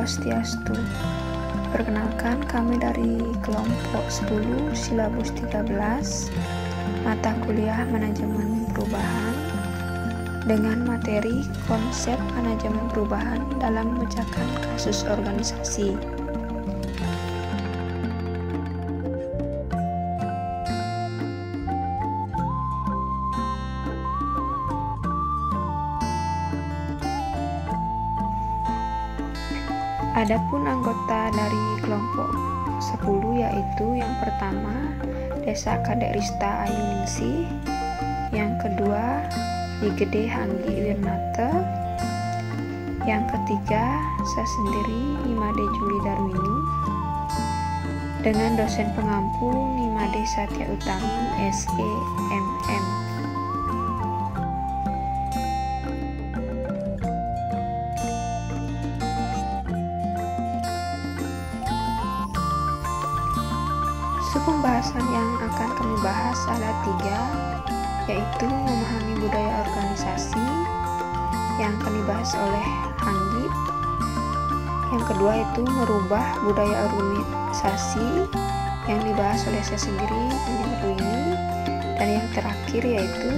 Swastiastu. Perkenalkan, kami dari kelompok 10 silabus 13 mata kuliah manajemen perubahan dengan materi konsep manajemen perubahan dalam memecahkan kasus organisasi. Adapun anggota dari kelompok 10 yaitu yang pertama Desa Kadek Rista Ayuningsih, yang kedua Igede Hanggi Wirnata, yang ketiga saya sendiri Nimade Juli Darwini dengan dosen pengampu Nimade Satya Utami SEMM. Pembahasan yang akan kami bahas ada 3, yaitu memahami budaya organisasi yang akan dibahas oleh Hanggi, yang kedua itu merubah budaya organisasi yang dibahas oleh saya sendiri ini, dan yang terakhir yaitu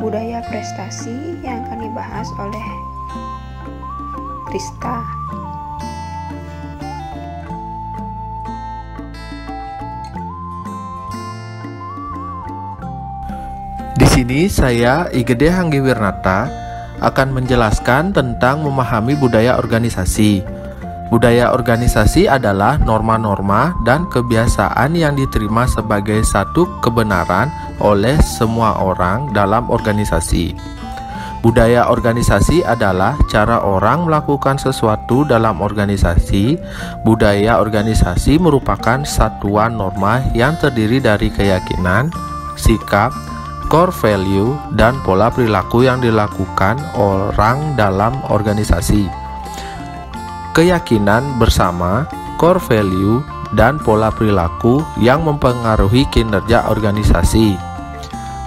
budaya prestasi yang akan dibahas oleh Rista. Di sini saya Igede Hanggi Wirnata akan menjelaskan tentang memahami budaya organisasi. Budaya organisasi adalah norma-norma dan kebiasaan yang diterima sebagai satu kebenaran oleh semua orang dalam organisasi. Budaya organisasi adalah cara orang melakukan sesuatu dalam organisasi. Budaya organisasi merupakan satuan norma yang terdiri dari keyakinan, sikap, core value, dan pola perilaku yang dilakukan orang dalam organisasi. Keyakinan bersama, core value, dan pola perilaku yang mempengaruhi kinerja organisasi.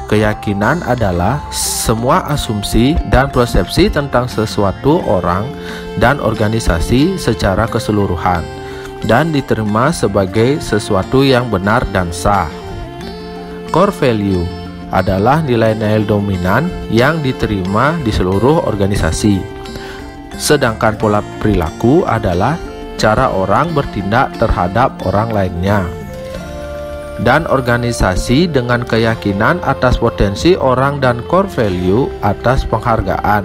Keyakinan adalah semua asumsi dan persepsi tentang sesuatu orang dan organisasi secara keseluruhan dan diterima sebagai sesuatu yang benar dan sah. Core value adalah nilai-nilai dominan yang diterima di seluruh organisasi. Sedangkan pola perilaku adalah cara orang bertindak terhadap orang lainnya. Dan organisasi dengan keyakinan atas potensi orang dan core value atas penghargaan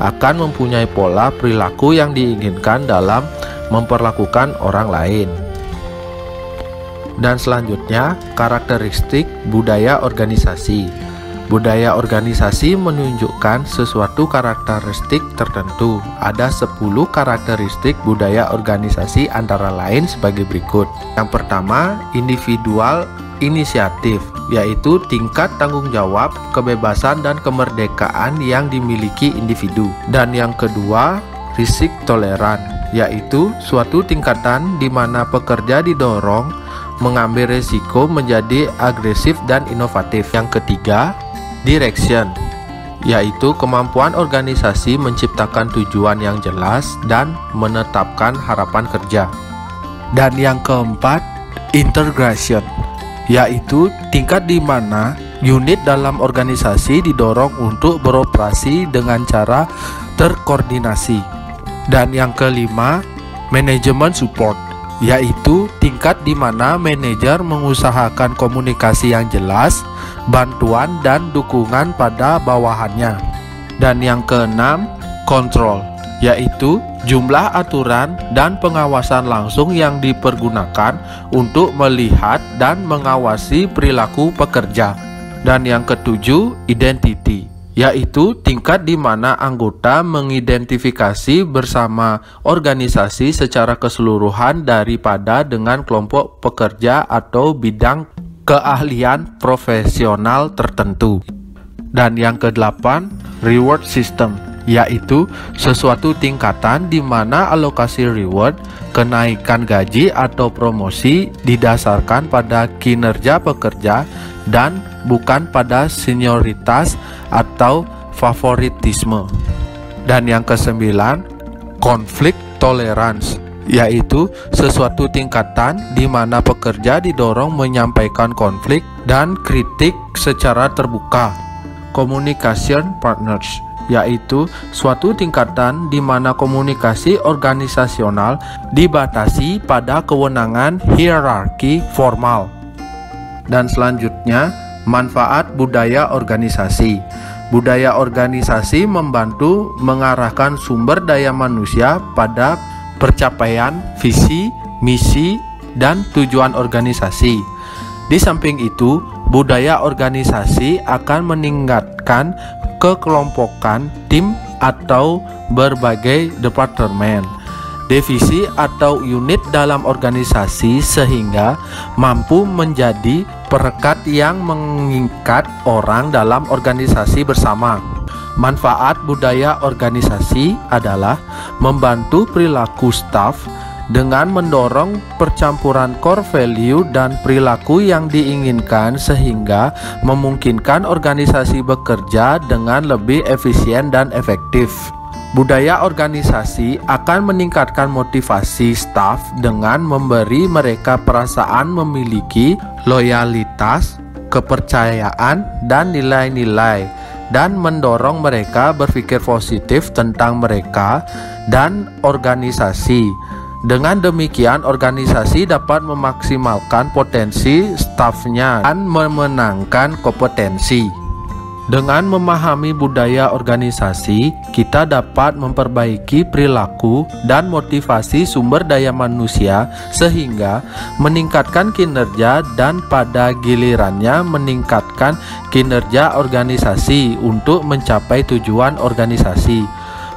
akan mempunyai pola perilaku yang diinginkan dalam memperlakukan orang lain. Dan selanjutnya, karakteristik budaya organisasi. Budaya organisasi menunjukkan sesuatu karakteristik tertentu. Ada 10 karakteristik budaya organisasi antara lain sebagai berikut. Yang pertama, individual inisiatif, yaitu tingkat tanggung jawab, kebebasan, dan kemerdekaan yang dimiliki individu. Dan yang kedua, risk toleran, yaitu suatu tingkatan di mana pekerja didorong mengambil resiko menjadi agresif dan inovatif. Yang ketiga, direction, yaitu kemampuan organisasi menciptakan tujuan yang jelas dan menetapkan harapan kerja. Dan yang keempat, integration, yaitu tingkat di mana unit dalam organisasi didorong untuk beroperasi dengan cara terkoordinasi. Dan yang kelima, manajemen support, yaitu tingkat di mana manajer mengusahakan komunikasi yang jelas, bantuan dan dukungan pada bawahannya. Dan yang keenam, kontrol, yaitu jumlah aturan dan pengawasan langsung yang dipergunakan untuk melihat dan mengawasi perilaku pekerja. Dan yang ketujuh, identity, yaitu tingkat di mana anggota mengidentifikasi bersama organisasi secara keseluruhan daripada dengan kelompok pekerja atau bidang keahlian profesional tertentu. Dan yang kedelapan, reward system, yaitu sesuatu tingkatan di mana alokasi reward, kenaikan gaji atau promosi didasarkan pada kinerja pekerja dan bukan pada senioritas atau favoritisme. Dan yang kesembilan, konflik tolerance, yaitu sesuatu tingkatan di mana pekerja didorong menyampaikan konflik dan kritik secara terbuka. Communication partners, yaitu suatu tingkatan di mana komunikasi organisasional dibatasi pada kewenangan hierarki formal. Dan selanjutnya, manfaat budaya organisasi. Budaya organisasi membantu mengarahkan sumber daya manusia pada percapaian visi, misi, dan tujuan organisasi. Di samping itu, budaya organisasi akan meningkatkan kekelompokan tim atau berbagai departemen, divisi atau unit dalam organisasi sehingga mampu menjadi perekat yang mengikat orang dalam organisasi bersama. Manfaat budaya organisasi adalah membantu perilaku staf dengan mendorong percampuran core value dan perilaku yang diinginkan sehingga memungkinkan organisasi bekerja dengan lebih efisien dan efektif. Budaya organisasi akan meningkatkan motivasi staf dengan memberi mereka perasaan memiliki loyalitas, kepercayaan, dan nilai-nilai, dan mendorong mereka berpikir positif tentang mereka dan organisasi. Dengan demikian, organisasi dapat memaksimalkan potensi stafnya dan memenangkan kompetensi. Dengan memahami budaya organisasi, kita dapat memperbaiki perilaku dan motivasi sumber daya manusia sehingga meningkatkan kinerja dan pada gilirannya meningkatkan kinerja organisasi untuk mencapai tujuan organisasi.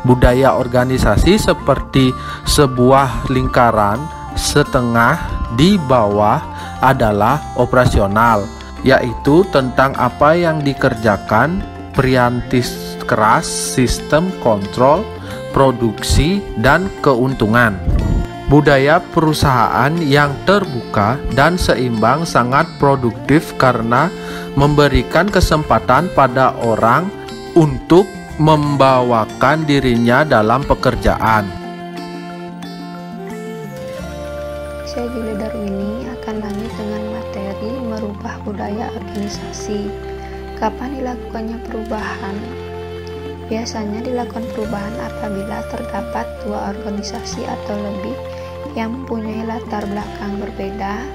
Budaya organisasi seperti sebuah lingkaran setengah di bawah adalah operasional, yaitu tentang apa yang dikerjakan, perintis keras, sistem kontrol, produksi, dan keuntungan. Budaya perusahaan yang terbuka dan seimbang sangat produktif karena memberikan kesempatan pada orang untuk membawakan dirinya dalam pekerjaan. Saya Julie Darwini akan lanjut dengan materi merubah budaya organisasi. Kapan dilakukannya perubahan? Biasanya dilakukan perubahan apabila terdapat dua organisasi atau lebih yang mempunyai latar belakang berbeda,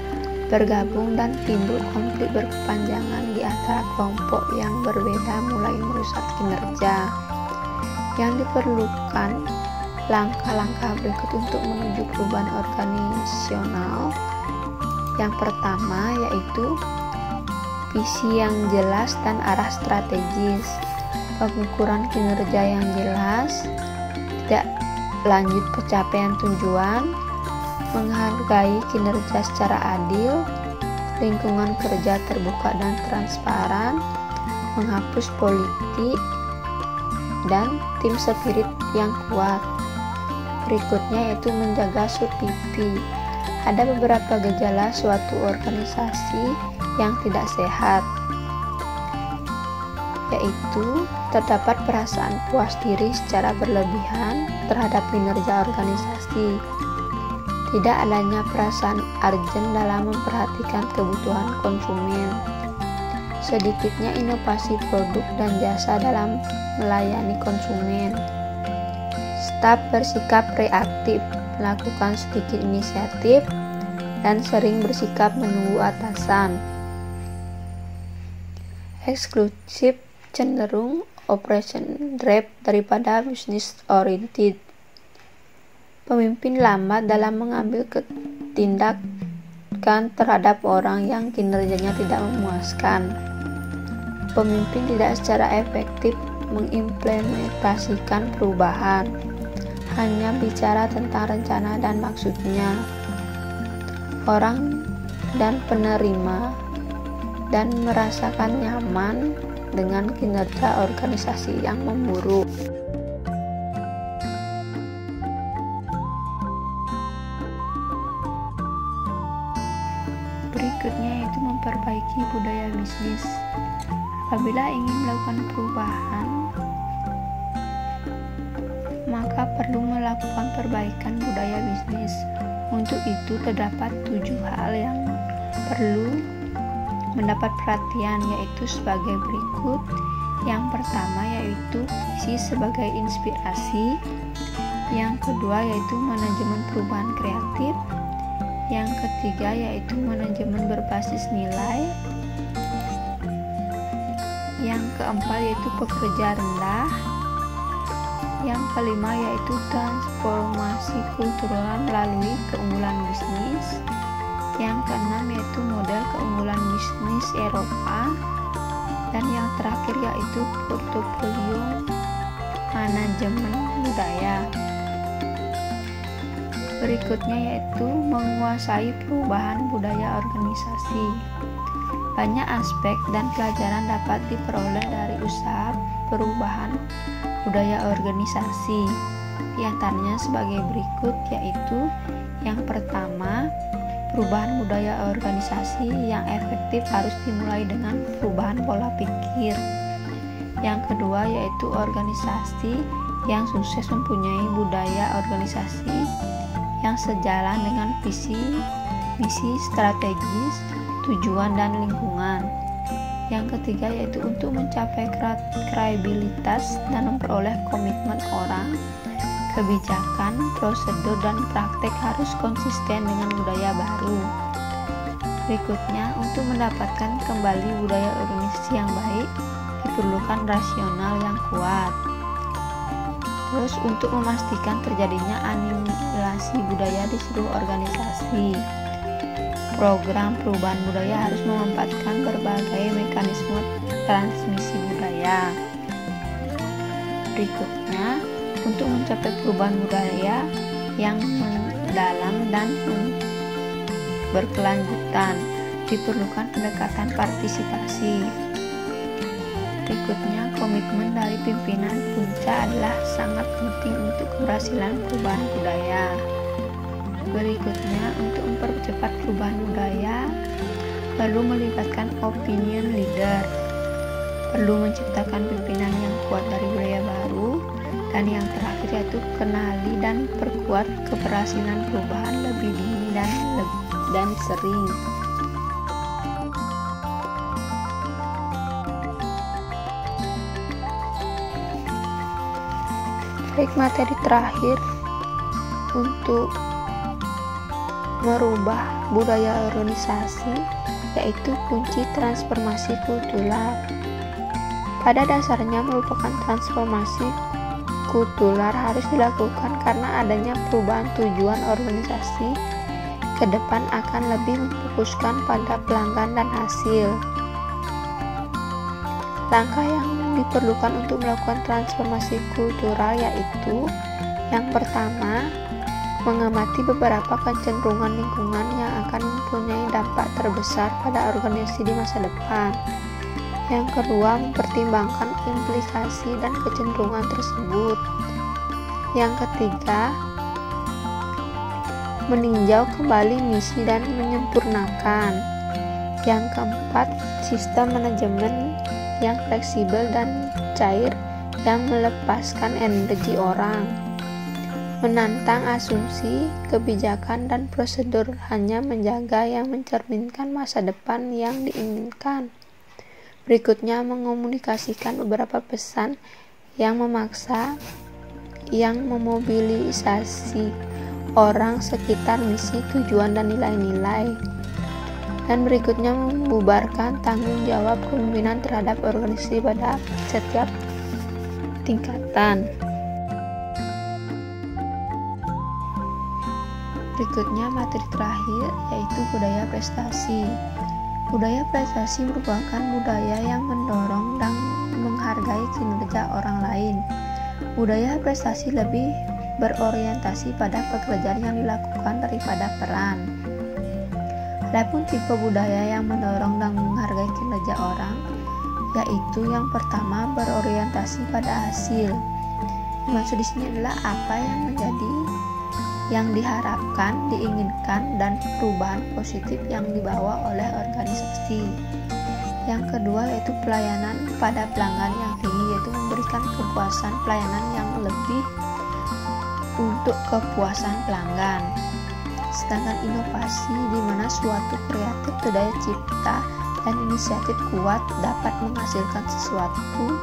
bergabung dan timbul konflik berkepanjangan di antara kelompok yang berbeda mulai merusak kinerja. Yang diperlukan langkah-langkah berikut untuk menuju perubahan organisasional. Yang pertama yaitu visi yang jelas dan arah strategis, pengukuran kinerja yang jelas, tidak lanjut pencapaian tujuan, menghargai kinerja secara adil, lingkungan kerja terbuka dan transparan, menghapus politik, dan tim spirit yang kuat. Berikutnya yaitu menjaga survivi. Ada beberapa gejala suatu organisasi yang tidak sehat, yaitu terdapat perasaan puas diri secara berlebihan terhadap kinerja organisasi, tidak adanya perasaan urgen dalam memperhatikan kebutuhan konsumen, sedikitnya inovasi produk dan jasa dalam melayani konsumen, staf bersikap reaktif, melakukan sedikit inisiatif, dan sering bersikap menunggu atasan. Eksklusif, cenderung operation drive daripada business oriented. Pemimpin lambat dalam mengambil tindakan terhadap orang yang kinerjanya tidak memuaskan. Pemimpin tidak secara efektif mengimplementasikan perubahan, hanya bicara tentang rencana dan maksudnya. Orang dan penerima dan merasakan nyaman dengan kinerja organisasi yang memburuk. Berikutnya yaitu memperbaiki budaya bisnis. Apabila ingin melakukan perubahan, maka perlu melakukan perbaikan budaya bisnis. Untuk itu terdapat 7 hal yang perlu mendapat perhatian, yaitu sebagai berikut. Yang pertama yaitu visi sebagai inspirasi. Yang kedua yaitu manajemen perubahan kreatif. Yang ketiga yaitu manajemen berbasis nilai. Yang keempat yaitu pekerja rendah. Yang kelima yaitu transformasi kultural melalui keunggulan bisnis. Yang keenam yaitu model keunggulan bisnis Eropa. Dan yang terakhir yaitu portofolio manajemen budaya. Berikutnya yaitu menguasai perubahan budaya organisasi. Banyak aspek dan pelajaran dapat diperoleh dari usaha perubahan budaya organisasi. Di antaranya sebagai berikut, yaitu yang pertama, perubahan budaya organisasi yang efektif harus dimulai dengan perubahan pola pikir. Yang kedua yaitu organisasi yang sukses mempunyai budaya organisasi yang sejalan dengan visi, misi strategis, tujuan dan lingkungan. Yang ketiga yaitu untuk mencapai kredibilitas dan memperoleh komitmen orang, kebijakan, prosedur dan praktek harus konsisten dengan budaya baru. Berikutnya, untuk mendapatkan kembali budaya organisasi yang baik, diperlukan rasional yang kuat. Terus, untuk memastikan terjadinya asimilasi budaya di seluruh organisasi, program perubahan budaya harus memanfaatkan berbagai mekanisme transmisi budaya. Berikutnya, untuk mencapai perubahan budaya yang mendalam dan berkelanjutan, diperlukan pendekatan partisipasi. Berikutnya, komitmen dari pimpinan puncak adalah sangat penting untuk keberhasilan perubahan budaya. Berikutnya, untuk mempercepat perubahan budaya, perlu melibatkan opinion leader, perlu menciptakan pimpinan yang kuat dari budaya baru, dan yang terakhir yaitu kenali dan perkuat keberhasilan perubahan lebih dini dan sering. Baik, materi terakhir untuk merubah budaya organisasi yaitu kunci transformasi kultural. Pada dasarnya merupakan transformasi kultural harus dilakukan karena adanya perubahan tujuan organisasi ke depan akan lebih memfokuskan pada pelanggan dan hasil. Langkah yang diperlukan untuk melakukan transformasi kultural yaitu yang pertama, mengamati beberapa kecenderungan lingkungan yang akan mempunyai dampak terbesar pada organisasi di masa depan. Yang kedua, mempertimbangkan implikasi dan kecenderungan tersebut. Yang ketiga, meninjau kembali misi dan menyempurnakan. Yang keempat, sistem manajemen yang fleksibel dan cair yang melepaskan energi orang. Menantang asumsi, kebijakan, dan prosedur hanya menjaga yang mencerminkan masa depan yang diinginkan. Berikutnya, mengomunikasikan beberapa pesan yang memaksa, yang memobilisasi orang sekitar misi, tujuan, dan nilai-nilai. Dan berikutnya, membubarkan tanggung jawab kepemimpinan terhadap organisasi pada setiap tingkatan. Berikutnya, materi terakhir yaitu budaya prestasi. Budaya prestasi merupakan budaya yang mendorong dan menghargai kinerja orang lain. Budaya prestasi lebih berorientasi pada pekerjaan yang dilakukan daripada peran. Adapun tipe budaya yang mendorong dan menghargai kinerja orang, yaitu yang pertama berorientasi pada hasil. Maksud di sini adalah apa yang menjadi yang diharapkan, diinginkan, dan perubahan positif yang dibawa oleh organisasi. Yang kedua yaitu pelayanan pada pelanggan yang tinggi, yaitu memberikan kepuasan pelayanan yang lebih untuk kepuasan pelanggan. Sedangkan inovasi di mana suatu kreatif atau daya cipta dan inisiatif kuat dapat menghasilkan sesuatu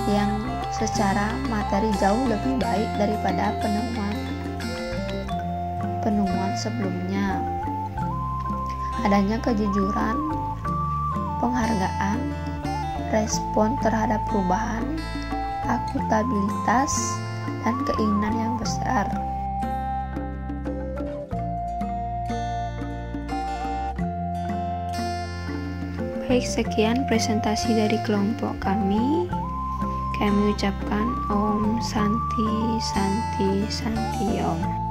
yang secara materi jauh lebih baik daripada penemuan sebelumnya. Adanya kejujuran, penghargaan, respon terhadap perubahan, akuntabilitas, dan keinginan yang besar. Baik, sekian presentasi dari kelompok kami. Kami ucapkan Om Santi Santi Santi Om.